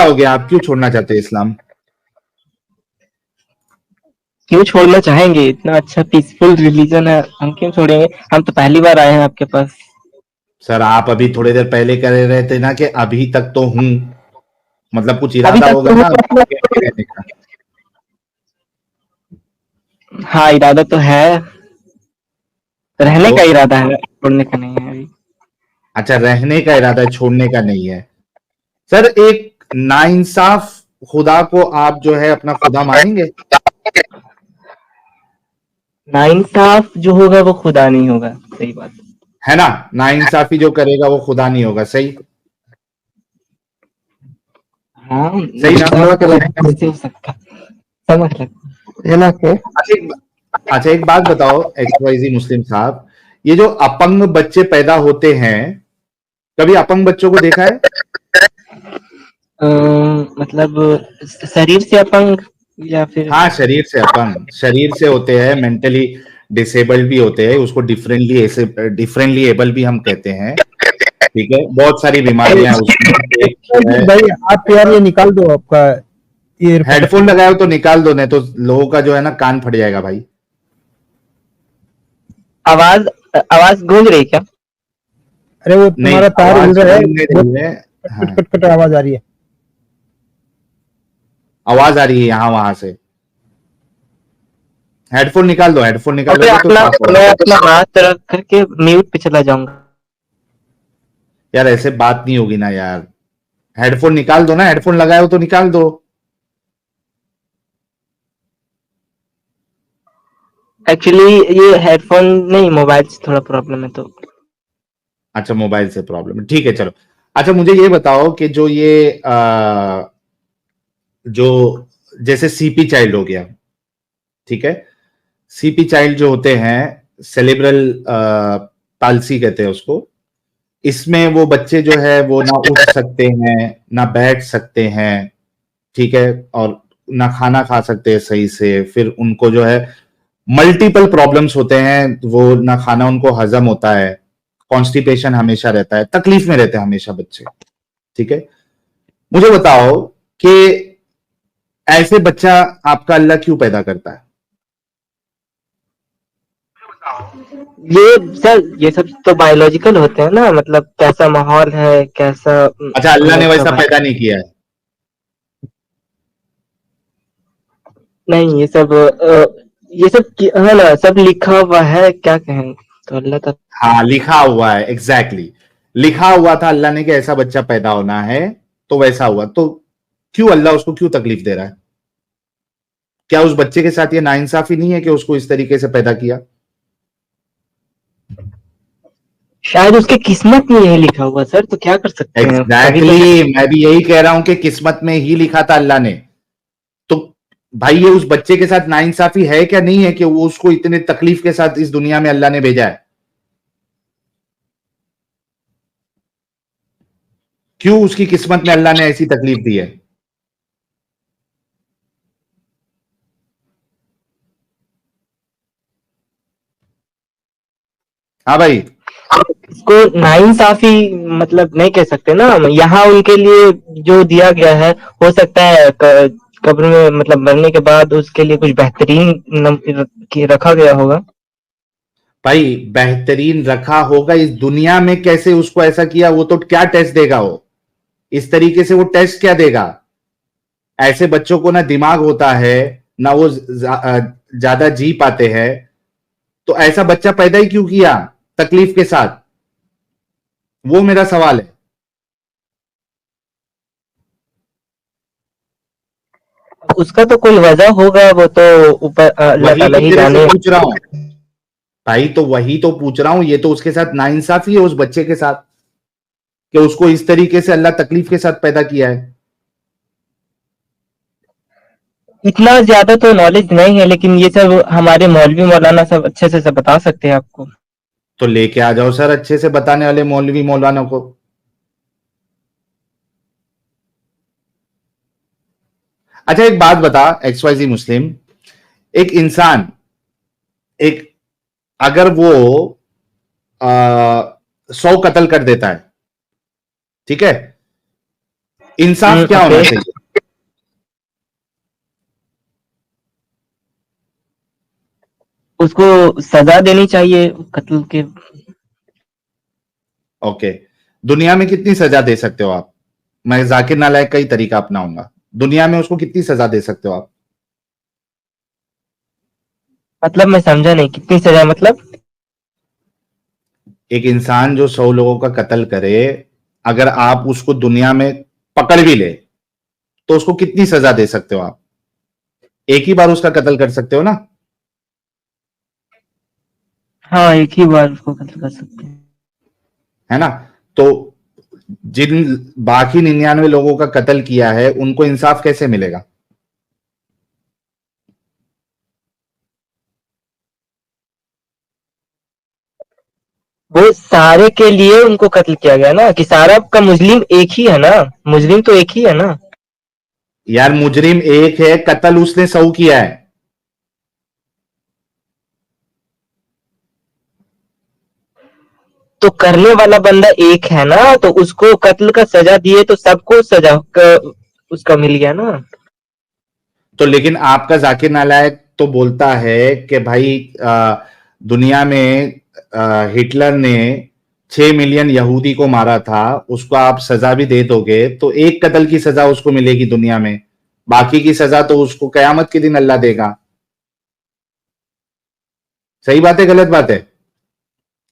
हो गया, आप क्यों छोड़ना चाहते हैं इस्लाम? क्यों छोड़ना चाहेंगे? इतना अच्छा पीसफुल रिलीजन है, हम क्यों छोड़ेंगे? हम तो पहली बार आए हैं आपके पास। सर आप अभी थोड़ी देर पहले कह रहे थे ना कि अभी तक तो हूं, मतलब कुछ अभी इरादा तक होगा तो ना मतलब, आगे रहने का। हाँ इरादा तो है, हाँ रहने तो का इरादा है, छोड़ने का नहीं है अभी। अच्छा, रहने का इरादा है, छोड़ने का नहीं है। सर एक नाइंसाफ खुदा को आप जो है अपना खुदा मानेंगे? नाइंसाफ जो होगा वो खुदा नहीं होगा, सही बात। है ना, नाइंसाफी जो करेगा वो खुदा नहीं होगा, सही? हाँ, सही ना? नाइंसाफ कैसे हो सकता, समझ लगता है ना के। अच्छा अच्छा, एक बात बताओ XYZ मुस्लिम साहब, ये जो अपंग बच्चे पैदा होते हैं, कभी अपंग बच्चों को देखा है? मतलब शरीर से अपंग या फिर? हाँ, शरीर से अपंग, शरीर से होते हैं, मेंटली डिसेबल्ड भी होते हैं, उसको डिफरेंटली एबल भी हम कहते हैं। ठीक है, बहुत सारी बीमारियां हैं उसमें। एक जो है, भाई आप यार ये निकाल दो आपका ईयरफोन। हेडफोन लगाए हो तो निकाल दो, नहीं तो लोगों का जो है ना कान फट जाएगा भाई। आवाज आवाज गूंज रही क्या? अरे वो नहीं, तुम्हारा तार हिल आवाज रहा है, गूंज नहीं बहुत रही है। हाँ, कट कट कट आवाज आ रही है। आवाज आ रही है यहाँ वहां से। हेडफोन निकाल दो, हेडफोन अबे निकालोगे तो अपना, साफ होगा। मैं अपना हाथ रख करके म्यूट पे चला जाऊंगा। यार ऐसे बात नहीं होगी ना यार, हेडफोन निकाल दो ना, हेडफोन लगाए हो तो निकाल दो। एक्चुअली ये हेडफोन नहीं, मोबाइल से थोड़ा प्रॉब्लम है तो। अच्छा, मोबाइल से प्रॉब्लम है, ठीक है चलो। अच्छा मुझे ये बताओ कि जो ये जो जैसे CP चाइल्ड हो गया, ठीक है, CP चाइल्ड जो होते हैं, सेलिब्रल पाल्सी कहते हैं उसको, इसमें वो बच्चे जो है वो ना उठ सकते हैं, ना बैठ सकते हैं, ठीक है, और ना खाना खा सकते हैं सही से, फिर उनको जो है मल्टीपल प्रॉब्लम्स होते हैं, वो ना खाना उनको हजम होता है, कॉन्स्टिपेशन हमेशा रहता है, तकलीफ में रहते हैं हमेशा बच्चे। ठीक है, मुझे बताओ कि ऐसे बच्चा आपका अल्लाह क्यों पैदा करता है? ये सब तो बायोलॉजिकल होते हैं ना, मतलब कैसा माहौल है, कैसा अच्छा, हम अल्लाह ने लोग का वैसा पैदा नहीं किया है? नहीं, ये सब है ना, सब लिखा हुआ है, क्या कहें, तो अल्लाह का। हाँ, लिखा हुआ है, एग्जैक्टली exactly। लिखा हुआ था अल्लाह ने कि ऐसा बच्चा पैदा होना है, तो वैसा हुआ। तो क्यों अल्लाह उसको क्यों तकलीफ दे रहा है? क्या उस बच्चे के साथ ये नाइंसाफी नहीं है कि उसको इस तरीके से पैदा किया? शायद उसके किस्मत में यही लिखा हुआ सर, तो क्या कर सकते हैं, कभी एग्जैक्टली कभी। exactly, मैं भी यही कह रहा हूं कि किस्मत में ही लिखा था अल्लाह ने। तो भाई ये उस बच्चे के साथ नाइंसाफी है क्या नहीं है कि वो उसको इतने तकलीफ के साथ इस दुनिया में अल्लाह ने भेजा है? क्यों उसकी किस्मत में अल्लाह ने ऐसी तकलीफ दी है? हाँ भाई। इसको नाइंसाफी मतलब नहीं कह सकते ना हम, यहाँ उनके लिए जो दिया गया है, हो सकता है कब्र में मतलब मरने के बाद उसके लिए कुछ बेहतरीन रखा गया होगा। भाई बेहतरीन रखा होगा, इस दुनिया में कैसे उसको ऐसा किया, वो तो क्या टेस्ट देगा वो? इस तरीके से वो टेस्ट क्या देगा? ऐसे बच्चों को ना दिमाग होता है, ना वो ज्यादा जी पाते हैं, तो ऐसा बच्चा पैदा ही क्यों किया तकलीफ के साथ? वो मेरा सवाल है। उसका तो कोई वजह होगा, वो तो ऊपर अल्लाह वही ताला तो ही तेरे से जाने। पूछ रहा हूं भाई, तो वही तो पूछ रहा हूं, ये तो उसके साथ नाइंसाफी है उस बच्चे के साथ, कि उसको इस तरीके से अल्लाह तकलीफ के साथ पैदा किया है। इतना ज्यादा तो नॉलेज नहीं है, लेकिन ये सब हमारे मौलवी मौलाना सब अच्छे से सब बता सकते हैं आपको। तो लेके आ जाओ सर अच्छे से बताने वाले मौलवी मौलाना को। अच्छा एक बात बता XYZ मुस्लिम, एक इंसान, एक, अगर वो 100 कत्ल कर देता है, ठीक है, इंसाफ क्या होना चाहिए? उसको सजा देनी चाहिए कत्ल के। ओके, दुनिया में कितनी सजा दे सकते हो आप? मैं जाकिर नालायक का ही तरीका अपनाऊंगा। दुनिया में उसको कितनी सजा दे सकते हो आप? मतलब मैं समझा नहीं, कितनी सजा मतलब? एक इंसान जो 100 लोगों का कत्ल करे, अगर आप उसको दुनिया में पकड़ भी ले तो उसको कितनी सजा दे सकते हो आप? एक ही बार उसका कत्ल कर सकते हो ना? हाँ, एक ही बार उसको कत्ल कर सकते हैं। है ना? तो जिन बाकी 99 लोगों का कत्ल किया है उनको इंसाफ कैसे मिलेगा? वो सारे के लिए उनको कत्ल किया गया ना, कि सारा का मुस्लिम एक ही है ना, मुस्लिम तो एक ही है ना। यार मुजरिम एक है, कत्ल उसने 100 किया है। तो करने वाला बंदा एक है ना, तो उसको कत्ल का सजा दिए तो सबको सजा उसका मिल गया ना। तो लेकिन आपका जाकिर नालायक तो बोलता है कि भाई दुनिया में हिटलर ने 6 मिलियन यहूदी को मारा था, उसको आप सजा भी दे दोगे तो एक कत्ल की सजा उसको मिलेगी दुनिया में, बाकी की सजा तो उसको कयामत के दिन अल्लाह देगा। सही बात है गलत बात है?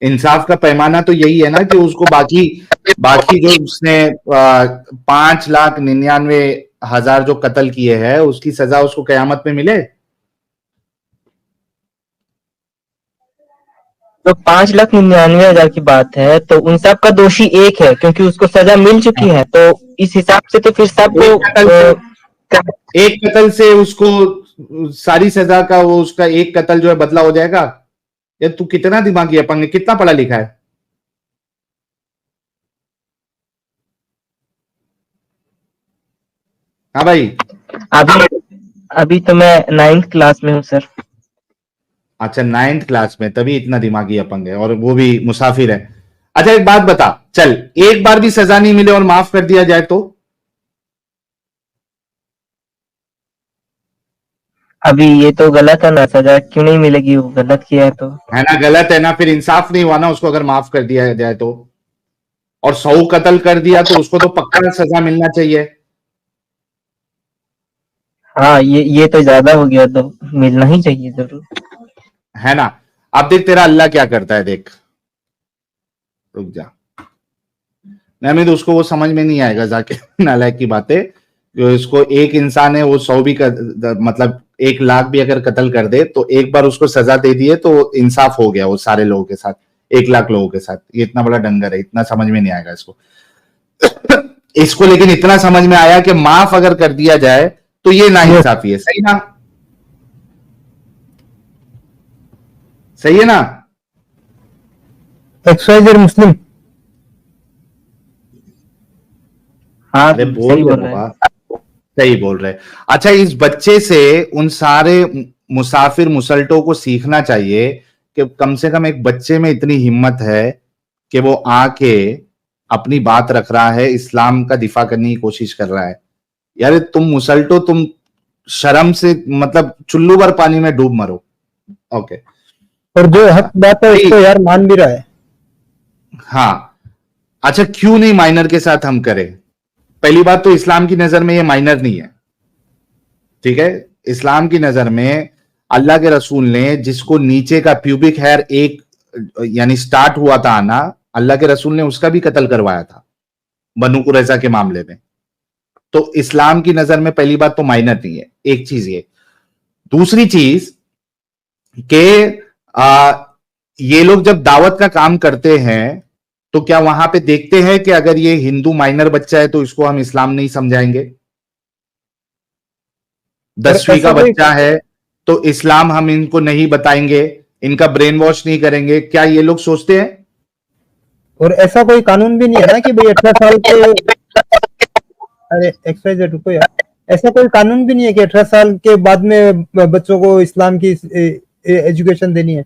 इंसाफ का पैमाना तो यही है ना कि उसको बाकी बाकी जो उसने 5,99,000 जो कत्ल किए हैं उसकी सजा उसको कयामत में मिले। तो 5,99,000 की बात है, तो उन सब का दोषी एक है क्योंकि उसको सजा मिल चुकी है, तो इस हिसाब से तो फिर सबको एक कत्ल से उसको सारी सजा का वो उसका एक कत्ल जो है बदला हो जाएगा। यार तू कितना दिमागी है, पंगे कितना पढ़ा लिखा है? हाँ भाई। अभी अभी तो मैं 9th क्लास में हूँ सर। अच्छा 9th क्लास में, तभी इतना दिमागी अपंग है, और वो भी मुसाफिर है। अच्छा एक बात बता, चल एक बार भी सजा नहीं मिले और माफ कर दिया जाए तो? अभी ये तो गलत है ना, सजा क्यों नहीं मिलेगी, वो गलत किया है तो। है ना? गलत है ना? फिर इंसाफ नहीं हुआ ना उसको अगर माफ कर दिया जाए तो। और 100 कत्ल कर दिया तो उसको तो पक्का सजा मिलना चाहिए। हाँ, ये तो ज्यादा हो गया, तो मिलना ही चाहिए जरूर। है ना? अब देख तेरा अल्लाह क्या करता है, देख। रुक जा। नहीं तो उसको वो समझ में नहीं आएगा जाके नालायक की बातें। जो इसको एक इंसान है वो 100 भी मतलब 1,00,000 भी अगर कत्ल कर दे तो एक बार उसको सजा दे दिए तो इंसाफ हो गया वो सारे लोगों के साथ, 1,00,000 लोगों के साथ। ये इतना बड़ा डंगर है, इतना समझ में नहीं आएगा इसको। इसको लेकिन इतना समझ में आया कि माफ अगर कर दिया जाए तो ये ना इंसाफी है। सही ना? सही है ना? XYZ मुस्लिम। हाँ, अरे बोल सही रहे बोल रहे हैं। बाबा, सही बोल रहे। अच्छा इस बच्चे से उन सारे मुसाफिर मुसल्टों को सीखना चाहिए कि कम से कम एक बच्चे में इतनी हिम्मत है कि वो आके अपनी बात रख रहा है, इस्लाम का दिफा करने की कोशिश कर रहा है। यार तुम मुसल्टो, तुम शर्म से मतलब चुल्लू भर पानी में डूब मरो। ओके। और जो हक बात है उसको यार मान भी रहा है। हाँ। अच्छा क्यों नहीं माइनर के साथ हम करें? पहली बात तो इस्लाम की नजर में ये माइनर नहीं है, ठीक है? इस्लाम की नजर में अल्लाह के रसूल ने जिसको नीचे का प्यूबिक हेयर एक यानी स्टार्ट हुआ था आना, अल्लाह के रसूल ने उसका भी कत्ल करवाया था बनु कुरैजा के मामले में। तो इस्लाम की नजर में पहली बात तो माइनर नहीं है, एक चीज ये। दूसरी चीज के ये लोग जब दावत का काम करते हैं तो क्या वहां पे देखते हैं कि अगर ये हिंदू माइनर बच्चा है तो इसको हम इस्लाम नहीं समझाएंगे? और 10वीं ऐसा का कोई बच्चा है तो इस्लाम हम इनको नहीं बताएंगे, इनका ब्रेन वॉश नहीं करेंगे, क्या ये लोग सोचते हैं? और ऐसा कोई कानून भी नहीं है ना कि भाई 18 साल के, अरे XYZ रुको यार, ऐसा कोई कानून भी नहीं है कि 18 साल के बाद में बच्चों को इस्लाम की एजुकेशन देनी है।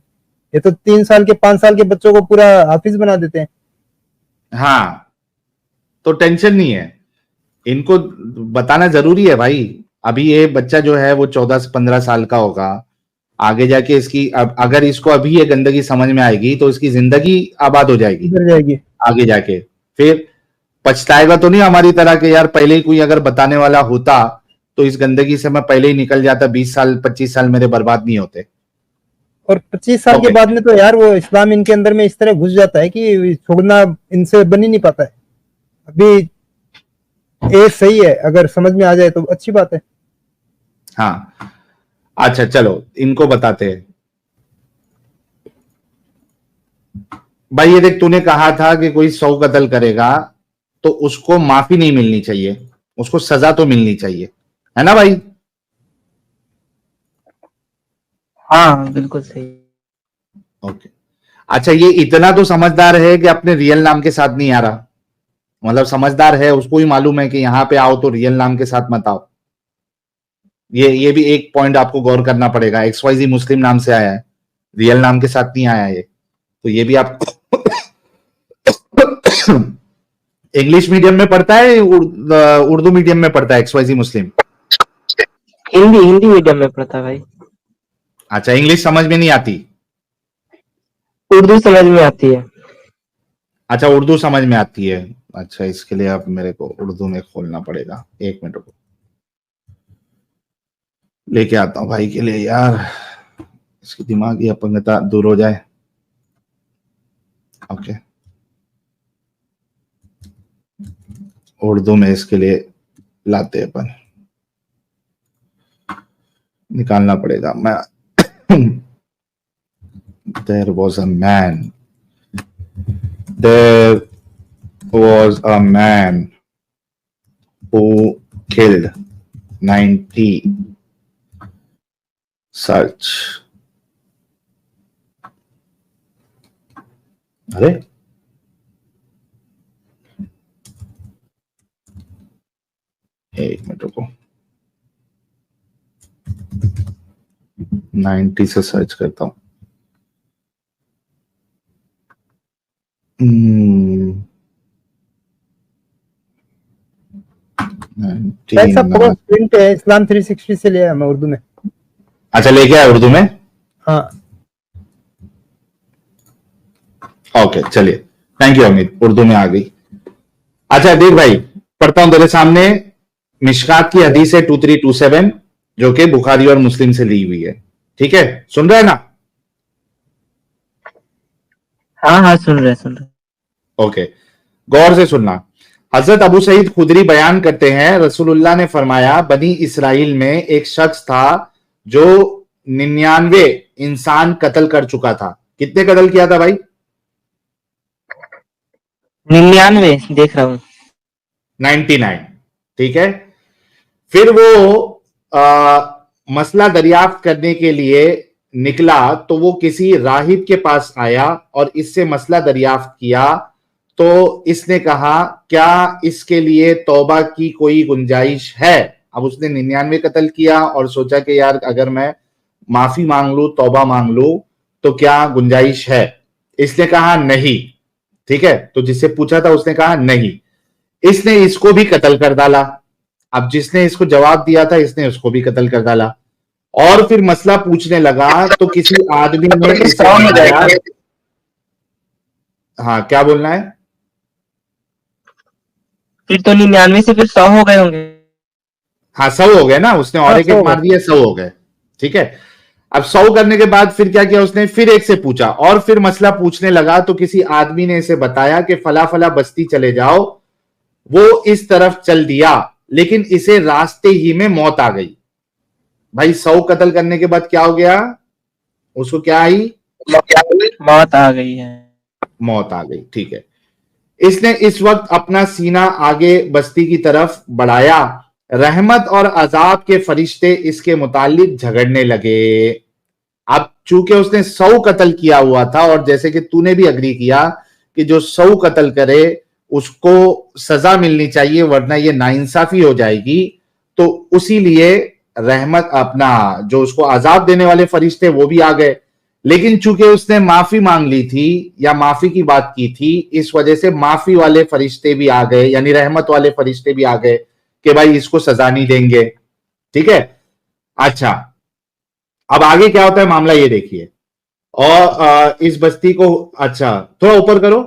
ये तो 3 साल के 5 साल के बच्चों को पूरा हाफिज बना देते हैं। हाँ, तो टेंशन नहीं है। इनको बताना जरूरी है भाई। अभी ये बच्चा जो है वो 14 से 15 साल का होगा, आगे जाके इसकी अगर इसको अभी ये गंदगी समझ में आएगी तो इसकी जिंदगी आबाद हो जाएगी सुधर जाएगी। आगे जाके। फिर पछताएगा तो नहीं हमारी तरह के यार पहले ही कोई अगर बताने वाला होता तो इस गंदगी से मैं पहले ही निकल जाता, 20 साल 25 साल मेरे बर्बाद नहीं होते। और 25 साल के Okay. बाद में तो यार वो इस्लाम इनके अंदर में इस तरह घुस जाता है कि छोड़ना इनसे बन ही नहीं पाता है। अभी ये सही है, अगर समझ में आ जाए तो अच्छी बात है। हाँ अच्छा चलो इनको बताते हैं। भाई ये देख, तूने कहा था कि कोई 100 कत्ल करेगा तो उसको माफी नहीं मिलनी चाहिए, उसको सजा तो मिलनी चाहिए, है ना भाई? हाँ बिल्कुल सही। ओके अच्छा, ये इतना तो समझदार है कि अपने रियल नाम के साथ नहीं आ रहा, मतलब समझदार है, उसको ही मालूम है कि यहां पे आओ तो रियल नाम के साथ मत आओ। ये भी एक पॉइंट आपको गौर करना पड़ेगा। XYZ मुस्लिम नाम से आया है, रियल नाम के साथ नहीं आया है, तो ये भी आप इंग्लिश मीडियम में पढ़ता है, उर्दू मीडियम में पढ़ता है XYZ मुस्लिम? हिंदी मीडियम में पढ़ता भाई। अच्छा, इंग्लिश समझ में नहीं आती? उर्दू समझ में आती है। अच्छा उर्दू समझ में आती है। अच्छा इसके लिए आप मेरे को उर्दू में खोलना पड़ेगा, 1 मिनट रुको, लेके आता हूं भाई के लिए यार, इसकी दिमागी अपंगता दूर हो जाए। ओके उर्दू में इसके लिए लाते अपन, निकालना पड़ेगा। मैं there was a man who killed 90 such, अरे एक मिनट रुको, 90 से सर्च करता हूं। प्रिंट है, इस्लाम 360 से लिया है मैं उर्दू में। अच्छा लेके आया उर्दू में? हाँ ओके चलिए, थैंक यू अमित, उर्दू में आ गई। अच्छा देख भाई, पढ़ता हूं तेरे सामने, मिशकात की हदीस है 2327 जो कि बुखारी और मुस्लिम से ली हुई है, ठीक है? सुन रहा है ना? हाँ सुन रहे। ओके गौर से सुनना। हजरत अबू सईद खुदरी बयान करते हैं, रसूलुल्लाह ने फरमाया बनी इसराइल में एक शख्स था जो 99 इंसान कत्ल कर चुका था। कितने कत्ल किया था भाई? 99 देख रहा हूँ। 99, ठीक है। फिर वो मसला दरियाफ्त करने के लिए निकला तो वो किसी राहिब के पास आया और इससे मसला दरियाफ्त किया तो इसने कहा क्या इसके लिए तौबा की कोई गुंजाइश है? अब उसने 99 कत्ल किया और सोचा कि यार अगर मैं माफी मांग लूं, तौबा मांग लूं तो क्या गुंजाइश है? इसने कहा नहीं, ठीक है। तो जिससे पूछा था उसने कहा नहीं, इसने इसको भी कत्ल कर डाला। अब जिसने इसको जवाब दिया था इसने उसको भी कत्ल कर डाला और फिर मसला पूछने लगा तो किसी आदमी ने इसे बताया। हाँ क्या बोलना है? फिर तो 99 से फिर 100 हो गए होंगे। हाँ 100 हो गए ना, उसने और एक मार दिया, 100 हो गए, ठीक है। अब 100 करने के बाद फिर क्या किया उसने? फिर एक से पूछा और फिर मसला पूछने लगा तो किसी आदमी ने इसे बताया कि फला फला बस्ती चले जाओ। वो इस तरफ चल दिया लेकिन इसे रास्ते ही में मौत आ गई। भाई 100 कत्ल करने के बाद क्या हो गया उसको? क्या आई? मौत आ गई है। मौत आ गई, ठीक है। इसने इस वक्त अपना सीना आगे बस्ती की तरफ बढ़ाया, रहमत और अजाब के फरिश्ते इसके मुतालिक झगड़ने लगे। अब चूंकि उसने 100 कत्ल किया हुआ था और जैसे कि तूने भी अग्री किया कि जो 100 कत्ल करे उसको सजा मिलनी चाहिए वरना ये नाइंसाफी हो जाएगी, तो उसी लिए रहमत अपना जो उसको अजाब देने वाले फरिश्ते वो भी आ गए। लेकिन चूंकि उसने माफी मांग ली थी या माफी की बात की थी, इस वजह से माफी वाले फरिश्ते भी आ गए, यानी रहमत वाले फरिश्ते भी आ गए। कि भाई इसको सजा नहीं देंगे, ठीक है। अच्छा, अब आगे क्या होता है मामला ये देखिए। और इस बस्ती को, अच्छा थोड़ा ऊपर करो,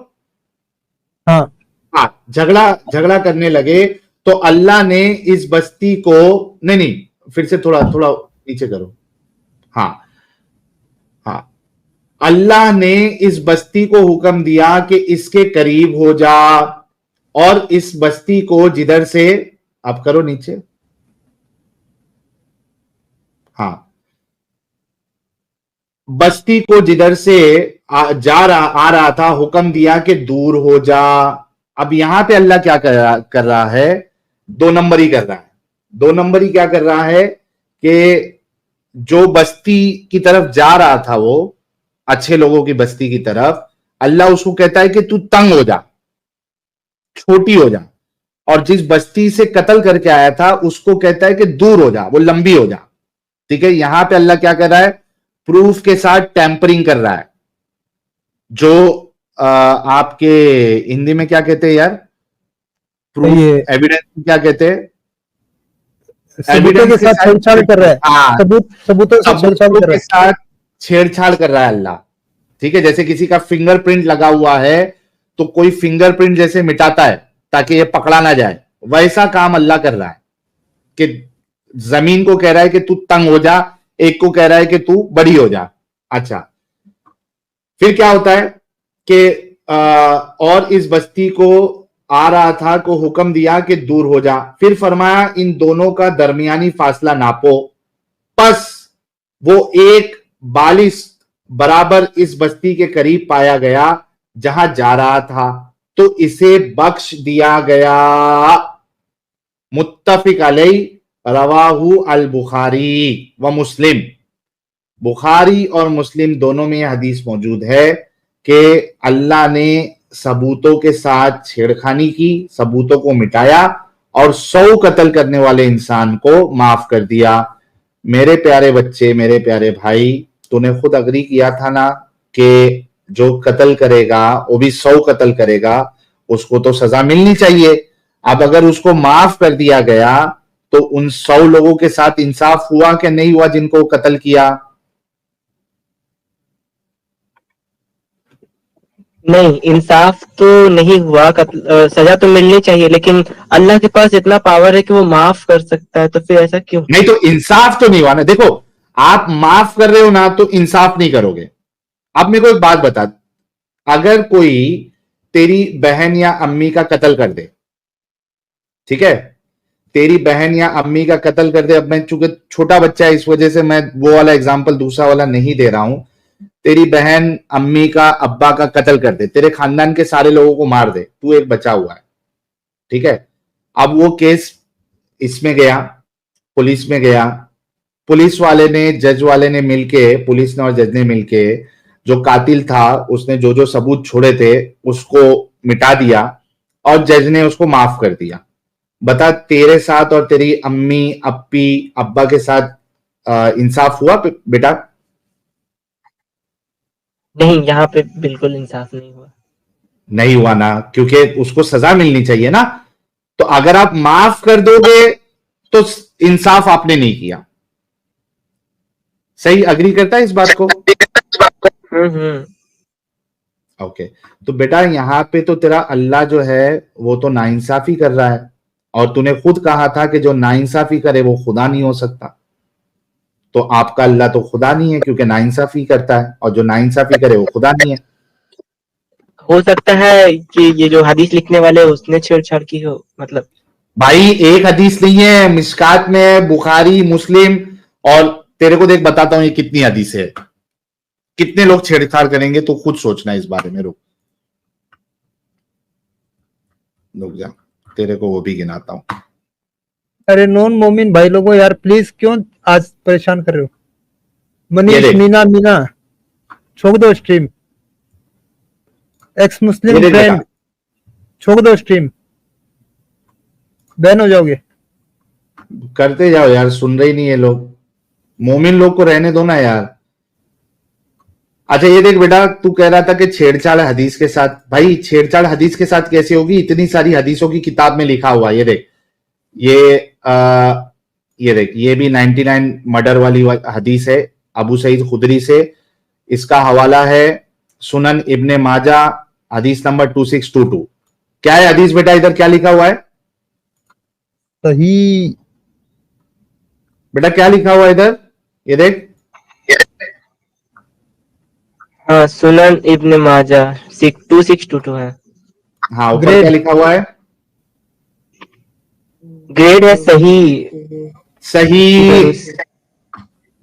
हाँ हाँ, झगड़ा झगड़ा करने लगे तो अल्लाह ने इस बस्ती को, नहीं नहीं, फिर से थोड़ा थोड़ा नीचे करो, हाँ हाँ, अल्लाह ने इस बस्ती को हुक्म दिया कि इसके करीब हो जा, और इस बस्ती को जिधर से, आप करो नीचे, हाँ, बस्ती को जिधर से आ रहा था, हुक्म दिया कि दूर हो जा। अब यहां पे अल्लाह क्या कर रहा है, दो नंबर ही कर रहा है। दो नंबर ही क्या कर रहा है कि जो बस्ती की तरफ जा रहा था, वो अच्छे लोगों की बस्ती की तरफ, अल्लाह उसको कहता है कि तू तंग हो जा, छोटी हो जा, और जिस बस्ती से कत्ल करके आया था उसको कहता है कि दूर हो जा, वो लंबी हो जा, ठीक है। यहां पे अल्लाह क्या कर रहा है, प्रूफ के साथ टैंपरिंग कर रहा है। जो आपके हिंदी में क्या कहते हैं यार, प्रूफ, ये एविडेंस क्या कहते हैं, सबूतों के साथ छेड़छाड़ कर रहा है, हाँ, सबूतों से छेड़छाड़ सबूतों कर रहा के साथ छेड़छाड़ कर रहा है अल्लाह, ठीक है। जैसे किसी का फिंगरप्रिंट लगा हुआ है तो कोई फिंगरप्रिंट जैसे मिटाता है ताकि ये पकड़ा ना जाए, वैसा काम अल्लाह कर रहा है कि जमीन को कह रहा है कि तू तंग हो जा, एक को कह रहा है कि तू बड़ी हो जा। अच्छा, फिर क्या होता है कि और इस बस्ती को आ रहा था को हुक्म दिया कि दूर हो जा, फिर फरमाया इन दोनों का दरमियानी फासला नापो, बस वो एक बालिश बराबर इस बस्ती के करीब पाया गया जहां जा रहा था, तो इसे बख्श दिया गया। मुत्तफिक अलैहि रवाहु अल बुखारी व मुस्लिम, बुखारी और मुस्लिम दोनों में यह हदीस मौजूद है कि अल्लाह ने सबूतों के साथ छेड़खानी की, सबूतों को मिटाया और 100 कत्ल करने वाले इंसान को माफ कर दिया। मेरे प्यारे बच्चे, मेरे प्यारे भाई, तूने खुद अग्री किया था ना कि जो कत्ल करेगा वो भी 100 कत्ल करेगा, उसको तो सजा मिलनी चाहिए। अब अगर उसको माफ कर दिया गया तो उन 100 लोगों के साथ इंसाफ हुआ कि नहीं हुआ जिनको कत्ल किया? नहीं, इंसाफ तो नहीं हुआ, सजा तो मिलनी चाहिए, लेकिन अल्लाह के पास इतना पावर है कि वो माफ कर सकता है, तो फिर ऐसा क्यों? नहीं, तो इंसाफ तो नहीं हुआ ना। देखो, आप माफ कर रहे हो ना तो इंसाफ नहीं करोगे। अब मेरे को एक बात बता, अगर कोई तेरी बहन या अम्मी का कत्ल कर दे, ठीक है, तेरी बहन या अम्मी का कत्ल कर दे, अब मैं चूंकि छोटा बच्चा है इस वजह से मैं वो वाला एग्जाम्पल दूसरा वाला नहीं दे रहा हूं, तेरी बहन अम्मी का अब्बा का कत्ल कर दे, तेरे खानदान के सारे लोगों को मार दे, तू एक बचा हुआ है, ठीक है। अब वो केस इसमें गया, पुलिस में गया, पुलिस वाले ने, जज वाले ने मिलके, पुलिस ने और जज ने मिलके जो कातिल था उसने जो जो सबूत छोड़े थे उसको मिटा दिया और जज ने उसको माफ कर दिया। बता, तेरे साथ और तेरी अम्मी, अप्पी, अब्बा के साथ इंसाफ हुआ बेटा? नहीं, यहाँ पे बिल्कुल इंसाफ नहीं हुआ। नहीं हुआ ना, क्योंकि उसको सजा मिलनी चाहिए ना। तो अगर आप माफ कर दोगे तो इंसाफ आपने नहीं किया। सही अग्री करता है इस बात को? ओके, तो बेटा यहां पे तो तेरा अल्लाह जो है वो तो नाइंसाफी कर रहा है, और तूने खुद कहा था कि जो नाइंसाफी करे वो खुदा नहीं हो सकता। तो आपका अल्लाह तो खुदा नहीं है क्योंकि नाइंसाफी करता है, और जो नाइंसाफी करे वो खुदा नहीं है। हो सकता है कि ये जो हदीस लिखने वाले उसने छेड़छाड़ की हो, मतलब। भाई एक हदीस नहीं है, मिशकात में है, बुखारी, मुस्लिम, और तेरे को देख बताता हूं ये कितनी हदीस है, कितने लोग छेड़छाड़ करेंगे तो खुद सोचना इस बारे में। रुक जा, तेरे को वो भी गिनाता हूं। अरे नॉन मोमिन भाई लोगों यार, प्लीज क्यों आज परेशान कर रहे हो? मनीष, मीना छोड़ दो स्ट्रीम। एक्स मुस्लिम फ्रेंड छोड़ दो स्ट्रीम, बैन हो जाओगे। करते जाओ यार, सुन रहे ही नहीं है लोग, मोमिन लोग को रहने दो ना यार। अच्छा ये देख बेटा, तू कह रहा था कि छेड़छाड़ हदीस के साथ, भाई छेड़छाड़ हदीस के साथ कैसे होगी? इतनी सारी हदीसों की किताब में लिखा हुआ, ये देख, ये ये देख, ये भी 99 मर्डर वाली हदीस है अबू सईद खुदरी से। इसका हवाला है सुनन इब्ने माजा, हदीस नंबर 2622। क्या है हदीस बेटा, इधर क्या लिखा हुआ है सही। बेटा, क्या लिखा हुआ है इधर, ये देख। हाँ, सुनन इब्ने माजा 2622 है। हाँ, ऊपर ग्रेड क्या लिखा हुआ है, ग्रेड है सही। सही। दरुस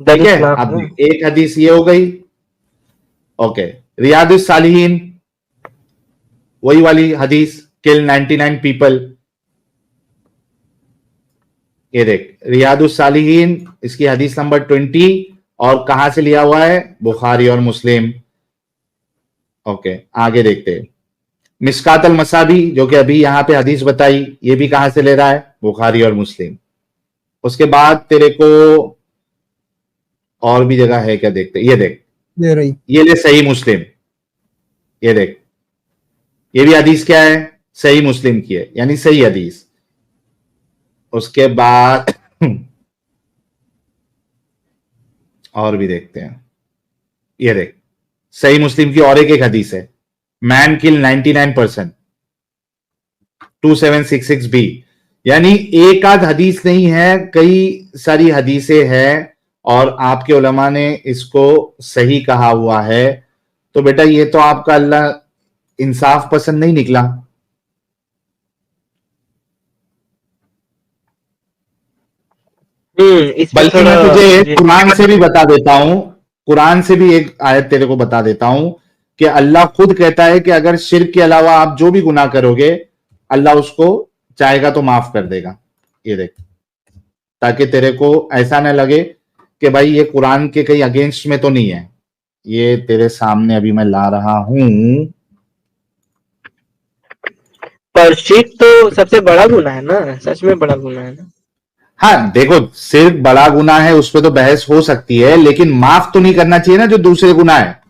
ठीक है, नाफ अब ना। एक हदीस ये हो गई। ओके, रियादुस सालिहीन, वही वाली हदीस, किल 99 पीपल। ये देख, रियादुस सालिहीन, इसकी हदीस नंबर 20, और कहां से लिया हुआ है, बुखारी और मुस्लिम। ओके, आगे देखते हैं। मिस्कात अल मसाबी, जो कि अभी यहां पे हदीस बताई, ये भी कहां से ले रहा है, बुखारी और मुस्लिम। उसके बाद तेरे को और भी जगह है क्या, देखते, ये देख, ये रही। ये ले सही मुस्लिम, ये देख, ये भी हदीस क्या है, सही मुस्लिम की है, यानी सही हदीस। उसके बाद और भी देखते हैं, ये देख, सही मुस्लिम की और एक हदीस है, मैन किल 99%, 2766 बी। यानी एक आध हदीस नहीं है, कई सारी हदीसें हैं, और आपके उलमा ने इसको सही कहा हुआ है। तो बेटा, ये तो आपका अल्लाह इंसाफ पसंद नहीं निकला। इसमें बल्कि थोड़ा मैं तुझे मुझे कुरान से भी बता देता हूं, कुरान से भी एक आयत तेरे को बता देता हूं कि अल्लाह खुद कहता है कि अगर शिर्क के अलावा आप जो भी गुनाह करोगे, अल्लाह उसको चाहेगा तो माफ कर देगा। ये देख, ताकि तेरे को ऐसा ना लगे कि भाई ये कुरान के कहीं अगेंस्ट में तो नहीं है। ये तेरे सामने अभी मैं ला रहा हूं। पर शिर्क तो सबसे बड़ा गुनाह है ना, सच में बड़ा गुनाह है ना। हाँ देखो, सिर्फ बड़ा गुनाह है, उस पर तो बहस हो सकती है, लेकिन माफ तो नहीं करना चाहिए ना जो दूसरे गुनाह है।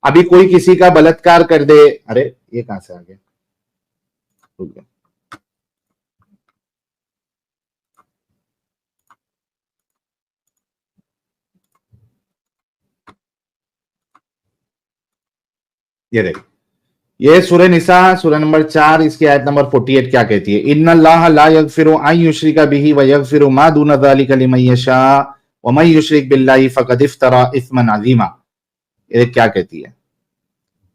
अभी कोई किसी का बलात्कार कर दे, अरे ये कहां से आ गया, रुक जा। ये देख, ये सूरह निसा, सूरह नंबर 4, इसकी आयत नंबर 48 क्या कहती है, इन्नल्लाह ला यगफिरु अन युश्रिका बिही व यगफिरु मा दून ज़ालिका लिमन यशा व मन युश्रिक बिल्लाहि फ़क़द इफ़्तरा इस्मन अज़ीमा। ये क्या कहती है,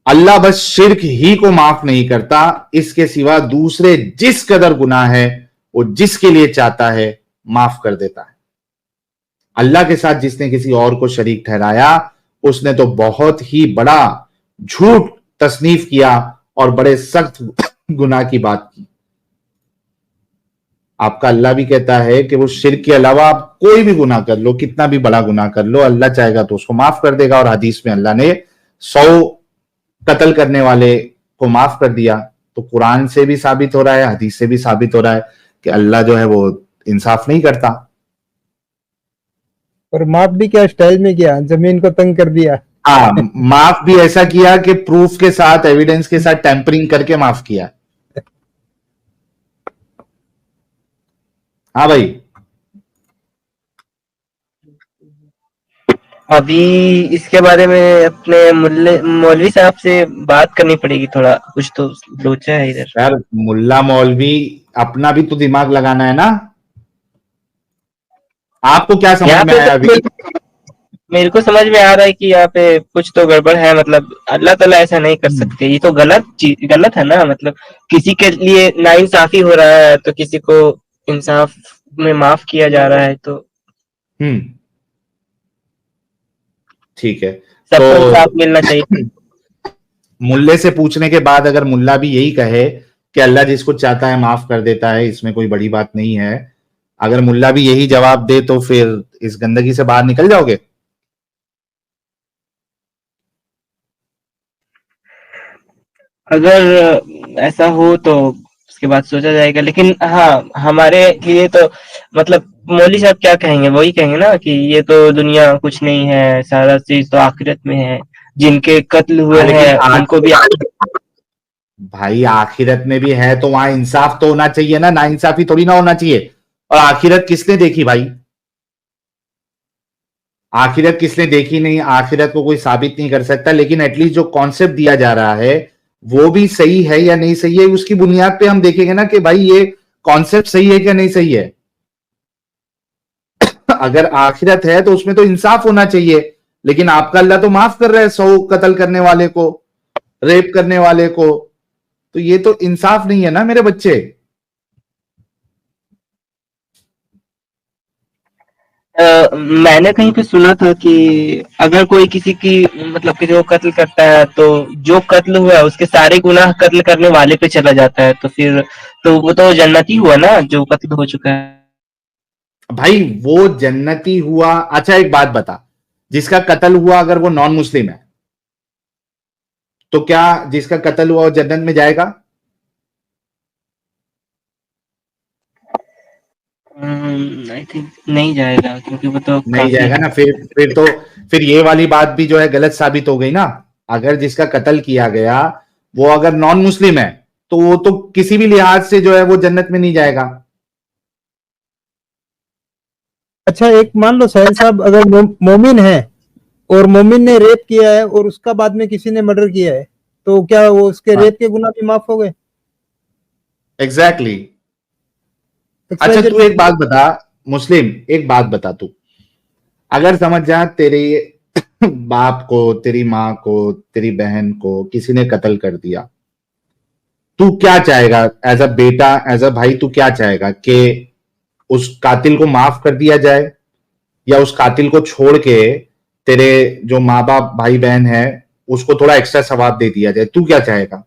अल्लाह बस शिर्क ही को माफ नहीं करता, इसके सिवा दूसरे जिस कदर गुनाह है वो जिसके लिए चाहता है माफ कर देता है। अल्लाह के साथ जिसने किसी और को शरीक ठहराया, उसने तो बहुत ही बड़ा झूठ तसनीफ किया और बड़े सख्त गुनाह की बात की। आपका अल्लाह भी कहता है कि वो शिर्क के अलावा आप कोई भी गुनाह कर लो, कितना भी बड़ा गुनाह कर लो, अल्लाह चाहेगा तो उसको माफ कर देगा। और हदीस में अल्लाह ने 100 कत्ल करने वाले को माफ कर दिया। तो कुरान से भी साबित हो रहा है, हदीस से भी साबित हो रहा है कि अल्लाह जो है वो इंसाफ नहीं करता। और माफ भी क्या स्टाइल में किया, जमीन को तंग कर दिया। हाँ, माफ भी ऐसा किया कि प्रूफ के साथ, एविडेंस के साथ टैंपरिंग करके माफ किया। हाँ भाई, अभी इसके बारे में अपने मौलवी साहब से बात करनी पड़ेगी, थोड़ा कुछ तो लोचा है इधर। यार मुल्ला मौलवी, अपना भी तो दिमाग लगाना है ना। आपको क्या समझ यहाँ में पे आया अभी? मेरे को समझ में आ रहा है कि यहाँ पे कुछ तो गड़बड़ है। मतलब अल्लाह ताला ऐसा नहीं कर सकते, ये तो गलत है ना। मतलब किसी के लिए नाइंसाफी हो रहा है तो किसी को इंसाफ में माफ किया जा रहा है, तो हम्म, ठीक है। सबको इंसाफ तो मिलना चाहिए। मुल्ले से पूछने के बाद अगर मुल्ला भी यही कहे कि अल्लाह जिसको चाहता है माफ कर देता है, इसमें कोई बड़ी बात नहीं है, अगर मुल्ला भी यही जवाब दे तो फिर इस गंदगी से बाहर निकल जाओगे? अगर ऐसा हो तो उसके बाद सोचा जाएगा। लेकिन हाँ, हमारे लिए तो मतलब मौलवी साहब क्या कहेंगे, वही कहेंगे ना कि ये तो दुनिया कुछ नहीं है, सारा चीज तो आखिरत में है। जिनके कत्ल हुए हाँ, लेकिन हैं उनको भी भाई आखिरत में भी है तो वहां इंसाफ तो होना चाहिए ना, नाइंसाफी थोड़ी ना होना चाहिए। और आखिरत किसने देखी भाई? आखिरत किसने देखी नहीं, आखिरत को कोई साबित नहीं कर सकता, लेकिन एटलीस्ट जो कॉन्सेप्ट दिया जा रहा है वो भी सही है या नहीं सही है, उसकी बुनियाद पे हम देखेंगे ना कि भाई ये कॉन्सेप्ट सही है क्या नहीं सही है। अगर आखिरत है तो उसमें तो इंसाफ होना चाहिए, लेकिन आपका अल्लाह तो माफ कर रहा है 100 कत्ल करने वाले को, रेप करने वाले को, तो ये तो इंसाफ नहीं है ना मेरे बच्चे। मैंने कहीं पे सुना था कि अगर कोई किसी की मतलब किसी को कत्ल करता है तो जो कत्ल हुआ है उसके सारे गुनाह कत्ल करने वाले पे चला जाता है, तो फिर तो वो तो जन्नती हुआ ना जो कत्ल हो चुका है। भाई वो जन्नती हुआ। अच्छा एक बात बता, जिसका कत्ल हुआ अगर वो नॉन मुस्लिम है तो क्या जिसका कत्ल हुआ वो जन्नत में जाएगा? आई थिंक नहीं जाएगा, क्योंकि वो तो नहीं काफी जाएगा ना। फिर ये वाली बात भी जो है गलत साबित हो गई ना। अगर जिसका कत्ल किया गया वो अगर नॉन मुस्लिम है तो वो तो किसी भी लिहाज से जो है वो जन्नत में नहीं जाएगा। अच्छा एक मान लो साहिल साहब, अगर मोमिन है और मोमिन ने रेप किया है और उसका बाद में किसी ने मर्डर किया है, तो क्या वो उसके रेप के गुनाह भी माफ हो गए? एग्जैक्टली। अच्छा तू एक बात बता मुस्लिम, एक बात बता तू, अगर समझ जा तेरे बाप को, तेरी माँ को, तेरी बहन को किसी ने कत्ल कर दिया, तू क्या चाहेगा एज अ बेटा, एज अ भाई, तू क्या चाहेगा कि उस कातिल को माफ कर दिया जाए या उस कातिल को छोड़ के तेरे जो माँ बाप भाई बहन है उसको थोड़ा एक्स्ट्रा सवाब दे दिया जाए? तू क्या चाहेगा?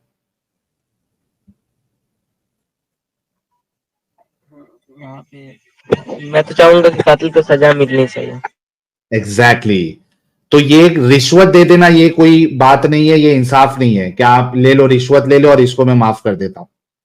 यहाँ पे मैं तो चाहूंगा कि कातिल को सजा मिलनी चाहिए। एग्जैक्टली तो ये रिश्वत दे देना ये कोई बात नहीं है, ये इंसाफ नहीं है कि आप ले लो, रिश्वत ले लो और इसको मैं माफ कर देता हूं।